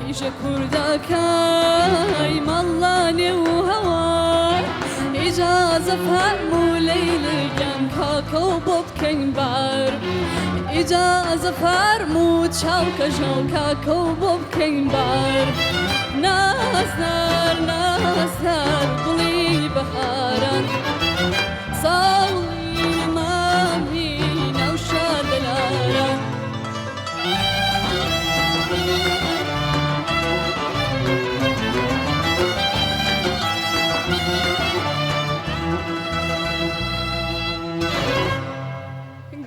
إجا كردكاي مالاني وهواي إجا زفر موليل جم كاكو بوب كين بار إجا زفر مو تشاوكا جوكا كوبوب كين بار ناس نار بلي بهاران صاوي مامي نوشا دلاران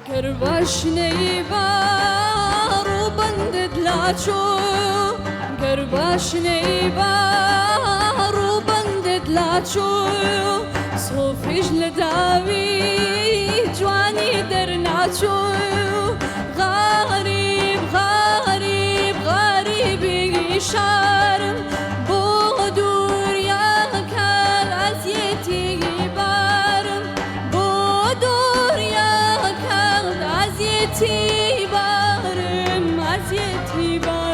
قرباش نيبار وبندد لاتشو قرباش نيبار وبندد لاتشو صوفيج لداوي جواني درناتشو غريب غريب غريب شارم بودور يا كال عزيتي بارم بودور يا كال عزيتي بارم عزيتي بارم